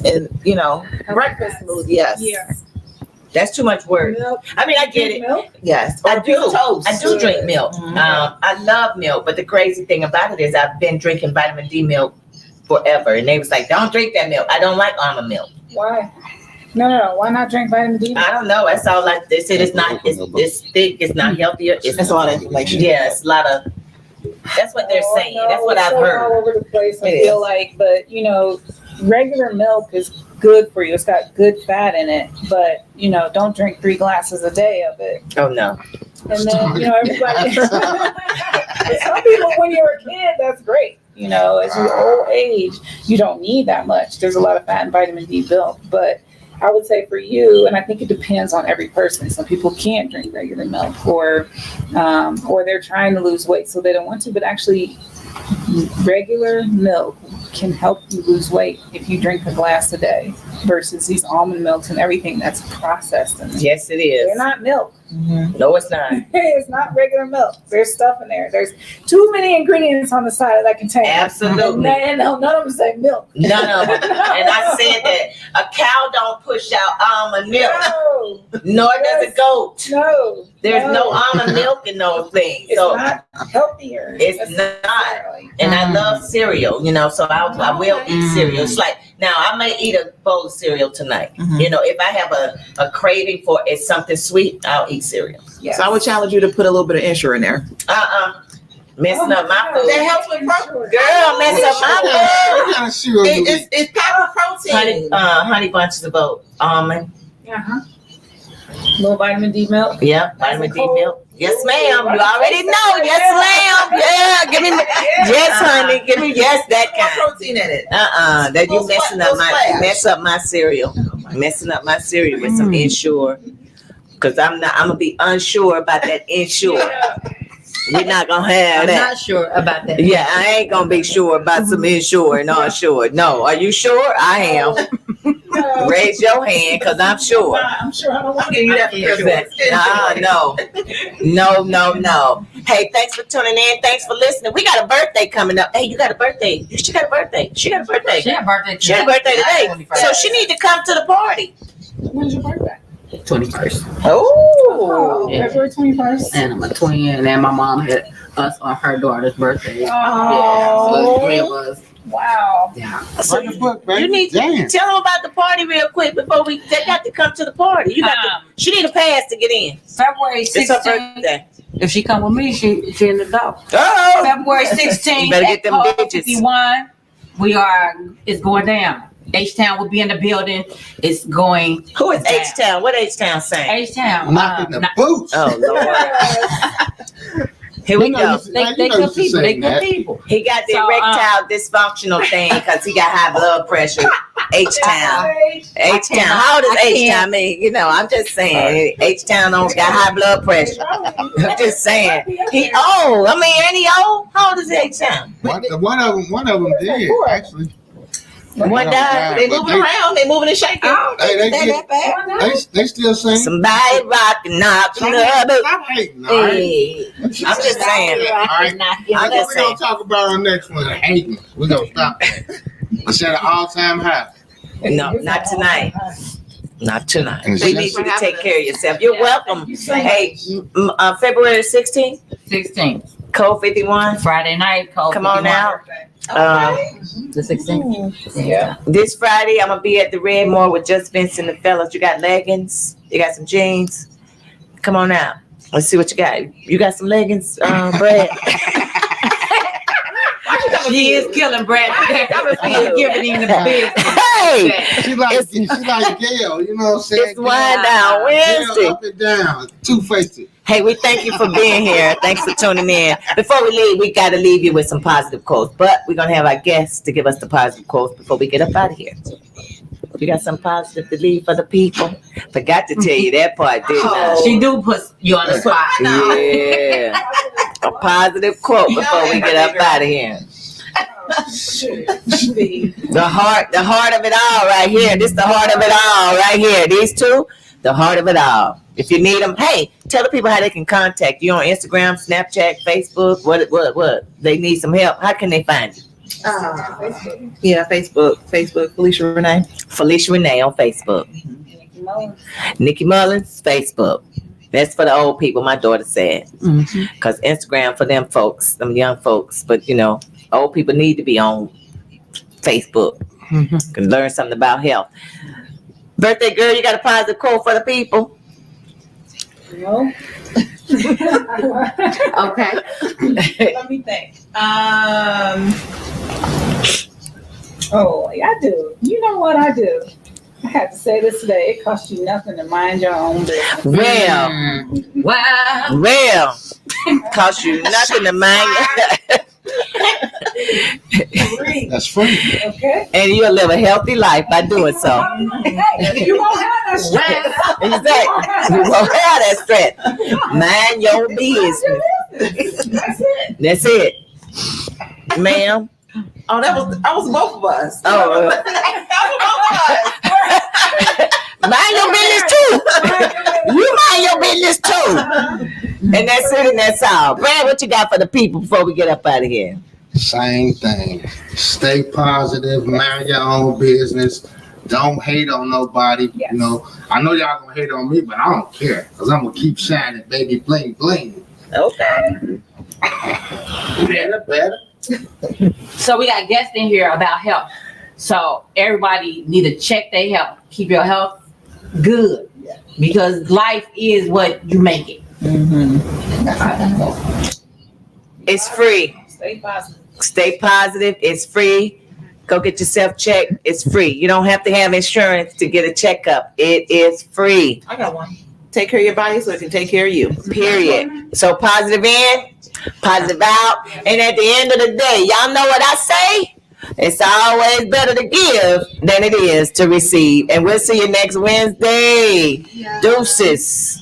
and breakfast smoothie. Yes. Yeah. That's too much work. Milk. I mean, I get it. Milk. Yes. I Or do. toast. I do drink milk. Mhm. I love milk, but the crazy thing about it is I've been drinking vitamin D milk forever, and they was like, "Don't drink that milk." I don't like almond milk. Why? No. Why not drink vitamin D? I don't know. That's all. Like they said, it's not. It's thick. It's not healthier. That's a lot of information. Yeah, it's a lot of. That's what they're Oh, saying. no, That's what it's I've so heard. all over the place. I It feel like, but regular milk is good for you. It's got good fat in it, but don't drink 3 glasses a day of it. Oh no. And then everybody. But some people, when you're a kid, that's great. As you old age, you don't need that much. There's a lot of fat in vitamin D milk, but I would say for you, and I think it depends on every person. Some people can't drink regular milk, or they're trying to lose weight, so they don't want to. But actually, regular milk can help you lose weight if you drink a glass a day, versus these almond milks and everything that's processed in them. Yes, it They're is. not milk. No, it's not. It's not regular milk. There's stuff in there. There's too many ingredients on the side of that container. Absolutely. And none of them say milk. None of them. And I said that a cow don't push out almond milk, No, nor does a goat. no. There's no almond milk in those things. It's So, not healthier. It's not. necessarily. and I love cereal, so I will eat cereal. It's like Now I may eat a bowl of cereal tonight. Mhm. You know, if I have a craving for it's something sweet, I'll eat cereal. Yes. So I would challenge you to put a little bit of Ensure in there. Messing up my food. That helps with protein. Girl, mess up my food. What kind of cereal you eat? It's powdered protein. Honey bunches of oat, almond. Uh-huh. Little vitamin D milk. Yeah, vitamin D milk. Yes, ma'am. You already know. Yes, ma'am. Yeah, give me. Yes, honey. Give me that More kind. protein in it. That you Those messing flash- up my those flash. mess up my cereal. Messing up my cereal with some Ensure. Cause I'm gonna be unsure about that Ensure. We're not gonna have I'm that. not sure about that. Yeah, I ain't gonna be sure about some Ensure and unsure. No, are you sure? I am. Raise your hand, cause I'm sure. I'm sure I don't want Give you that for Christmas. No. Hey, thanks for tuning in. Thanks for listening. We got a birthday coming up. Hey, you got a birthday. She got a birthday. She got a birthday. She had birthday She had a birthday today. So she need to come to the party. When's your birthday? 21st. Oh. Yeah. February 21st. And I'm a twin, and my mom had us on her daughter's birthday. Yeah, Oh. so the three of us. Wow. Yeah. So Write the book, baby. you need to Damn. tell them about the party real quick before they got to come to the party. You got to, she need a pass to get in. February It's her 16th. birthday. If she come with me, she in the door. Oh. February 16th You better get at them Code digits. 51. It's going down. H-Town will be in the building. It's going Who is down. H-Town? What H-Town saying? H-Town. Knocking the boots. Oh, Lord. Here we You know go. you should- They you know good you should people. say They good that. people. He got the So, erectile dysfunctional thing because he got high blood pressure. H-Town. H-Town. How old is I can't- H-Town? I mean, you know, I'm just saying. H-Town don't got high blood pressure. I'm just saying. He old. I mean, ain't he old? How old is H-Town? One of them did actually. One died. They moving around. They moving and shaking. Hey, That bad. they still sing. Somebody rockin' knock Stop another. hating, all right? Hey, I'm just saying. All right. I'm That's just what we're saying. gonna talk about on next one. Hating. We're gonna stop that. It's at an all-time high. No, not tonight. Not tonight. And We it's need just- you to take care of yourself. You're welcome. you so Hey, February 16th, 16th. Code 51. Friday night. Code Come on 51. out. The 16th. Yeah. This Friday, I'm gonna be at the Redmore with Just Vince and the fellas. You got leggings. You got some jeans. Come on out. Let's see what you got. You got some leggings, Brad? She is killing Brad. She's giving him the business. Hey, She like Gail, you know what I'm saying? it's Wind Down Wednesday. Gail up and down, two-faced. Hey, we thank you for being here. Thanks for tuning in. Before we leave, we got to leave you with some positive quotes, but we're going to have our guests to give us the positive quotes before we get up out of here. You got some positive to leave for the people? Forgot to tell you that part, didn't I? She do put you on the spot. Yeah. A positive quote before we get up out of here. The heart of it all right here. This the heart of it all right here. These two, the heart of it all. If you need them, hey, tell the people how they can contact you on Instagram, Snapchat, Facebook. What? They need some help. How can they find you? Yeah, Facebook, Felicia Renee. Felicia Renee on Facebook. Nikki Mullins, Facebook. That's for the old people, my daughter said. Because Instagram for them folks, them young folks. But, you know, old people need to be on Facebook. Can learn something about health. Birthday girl, you got a positive quote for the people? No. Okay. Let me think. Oh, I do. You know what I do? I have to say this today. It costs you nothing to mind your own business. Wow. Cost you nothing to mind. That's free. Okay? And you'll live a healthy life by doing so. Hey, you won't have that stress. Exactly. You won't have that stress. Mind your business. That's it. That's it. Ma'am. Oh, that was both of us. Oh, mind your business too. You mind your business too. And that's it and that's all. Brad, what you got for the people before we get up out of here? Same thing. Stay positive. Mind your own business. Don't hate on nobody. Yes. You know, I know y'all gonna hate on me, but I don't care because I'm gonna keep shining, baby. Bling bling. Okay. Better. So we got guests in here about health. So everybody need to check their health. Keep your health good because life is what you make it. It's free. Stay positive. Stay positive. It's free. Go get yourself checked. It's free. You don't have to have insurance to get a checkup. It is free. I got one. Take care of your body so it can take care of you. Period. So positive in, positive out. And at the end of the day, y'all know what I say? It's always better to give than it is to receive. And we'll see you next Wednesday. Deuces.